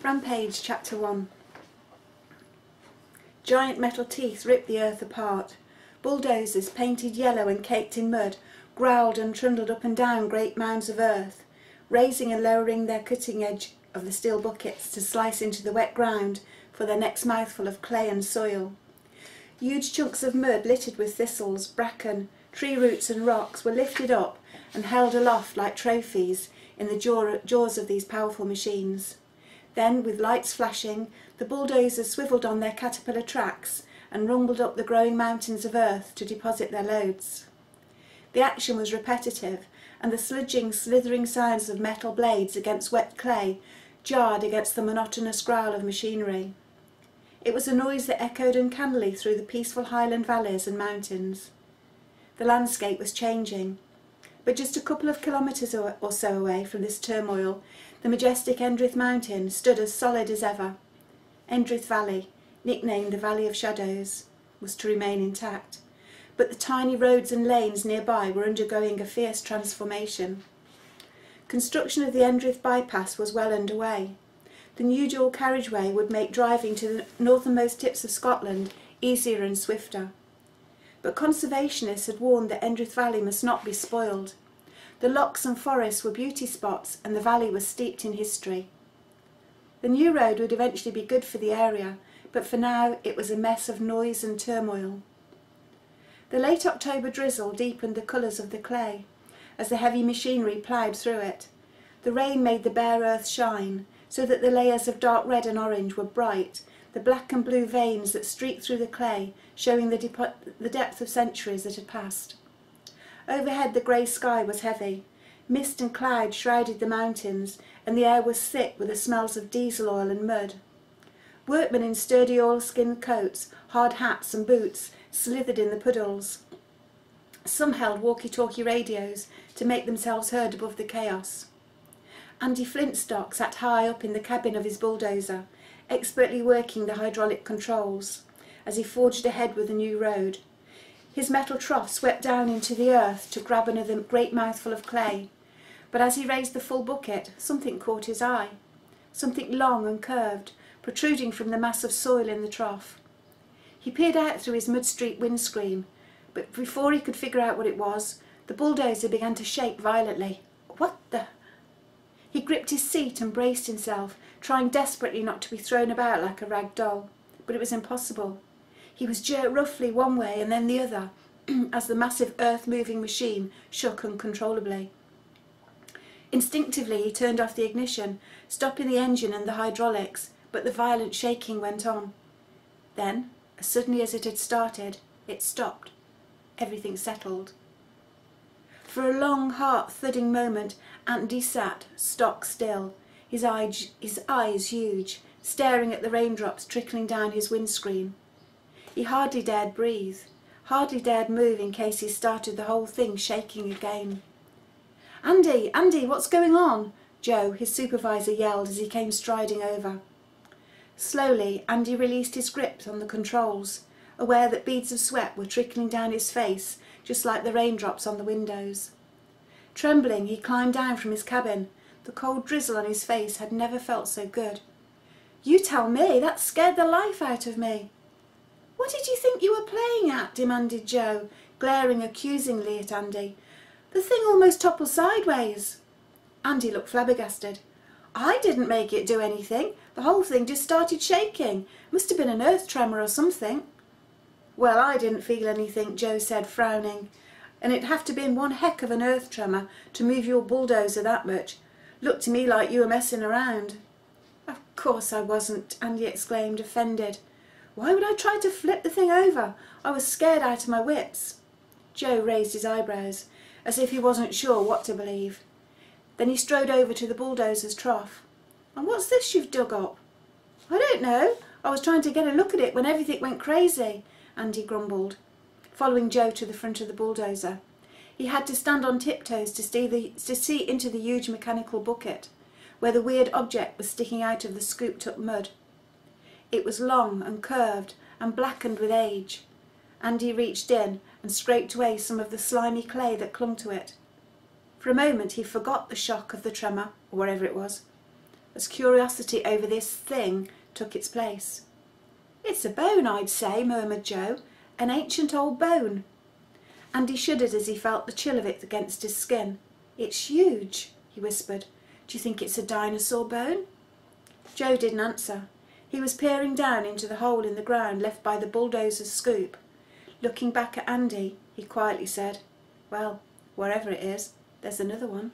Rampage, Chapter 1. Giant metal teeth ripped the earth apart. Bulldozers, painted yellow and caked in mud, growled and trundled up and down great mounds of earth, raising and lowering their cutting edge of the steel buckets to slice into the wet ground for their next mouthful of clay and soil. Huge chunks of mud littered with thistles, bracken, tree roots and rocks were lifted up and held aloft like trophies in the jaws of these powerful machines. Then, with lights flashing, the bulldozers swivelled on their caterpillar tracks and rumbled up the growing mountains of earth to deposit their loads. The action was repetitive, and the sludging, slithering sounds of metal blades against wet clay jarred against the monotonous growl of machinery. It was a noise that echoed uncannily through the peaceful highland valleys and mountains. The landscape was changing, but just a couple of kilometres or so away from this turmoil, the majestic Endrith Mountain stood as solid as ever. Endrith Valley, nicknamed the Valley of Shadows, was to remain intact, but the tiny roads and lanes nearby were undergoing a fierce transformation. Construction of the Endrith bypass was well underway. The new dual carriageway would make driving to the northernmost tips of Scotland easier and swifter. But conservationists had warned that Endrith Valley must not be spoiled. The lochs and forests were beauty spots, and the valley was steeped in history. The new road would eventually be good for the area, but for now it was a mess of noise and turmoil. The late October drizzle deepened the colours of the clay as the heavy machinery ploughed through it. The rain made the bare earth shine, so that the layers of dark red and orange were bright, the black and blue veins that streaked through the clay showing the depth of centuries that had passed. Overhead the grey sky was heavy. Mist and cloud shrouded the mountains, and the air was thick with the smells of diesel oil and mud. Workmen in sturdy oilskin coats, hard hats and boots slithered in the puddles. Some held walkie-talkie radios to make themselves heard above the chaos. Andy Flintstock sat high up in the cabin of his bulldozer, expertly working the hydraulic controls, as he forged ahead with the new road. His metal trough swept down into the earth to grab another great mouthful of clay, but as he raised the full bucket, something caught his eye. Something long and curved, protruding from the mass of soil in the trough. He peered out through his mud-streaked windscreen, but before he could figure out what it was, the bulldozer began to shake violently. What the... He gripped his seat and braced himself, trying desperately not to be thrown about like a rag doll, but it was impossible. He was jerked roughly one way and then the other, as the massive earth-moving machine shook uncontrollably. Instinctively he turned off the ignition, stopping the engine and the hydraulics, but the violent shaking went on. Then, as suddenly as it had started, it stopped. Everything settled. For a long, heart-thudding moment, Andy sat, stock still, his eyes huge, staring at the raindrops trickling down his windscreen. He hardly dared breathe, hardly dared move in case he started the whole thing shaking again. "Andy, Andy, what's going on?" Joe, his supervisor, yelled as he came striding over. Slowly, Andy released his grip on the controls, aware that beads of sweat were trickling down his face, just like the raindrops on the windows. Trembling, he climbed down from his cabin. The cold drizzle on his face had never felt so good. "You tell me, that scared the life out of me." "What did you think you were playing at?" demanded Joe, glaring accusingly at Andy. "The thing almost toppled sideways." Andy looked flabbergasted. "I didn't make it do anything. The whole thing just started shaking. Must have been an earth tremor or something." "Well, I didn't feel anything," Joe said, frowning. "And it'd have to been one heck of an earth tremor to move your bulldozer that much. Looked to me like you were messing around." "Of course I wasn't," Andy exclaimed, offended. "Why would I try to flip the thing over? I was scared out of my wits." Joe raised his eyebrows, as if he wasn't sure what to believe. Then he strode over to the bulldozer's trough. "And what's this you've dug up?" "I don't know. I was trying to get a look at it when everything went crazy," Andy grumbled, following Joe to the front of the bulldozer. He had to stand on tiptoes to see into the huge mechanical bucket, where the weird object was sticking out of the scooped-up mud. It was long and curved and blackened with age. Andy reached in and scraped away some of the slimy clay that clung to it. For a moment he forgot the shock of the tremor, or whatever it was. as curiosity over this thing took its place. "It's a bone, I'd say," murmured Joe. "An ancient old bone." Andy shuddered as he felt the chill of it against his skin. "It's huge," he whispered. "Do you think it's a dinosaur bone?" Joe didn't answer. He was peering down into the hole in the ground left by the bulldozer's scoop. Looking back at Andy, he quietly said, "Well, wherever it is, there's another one."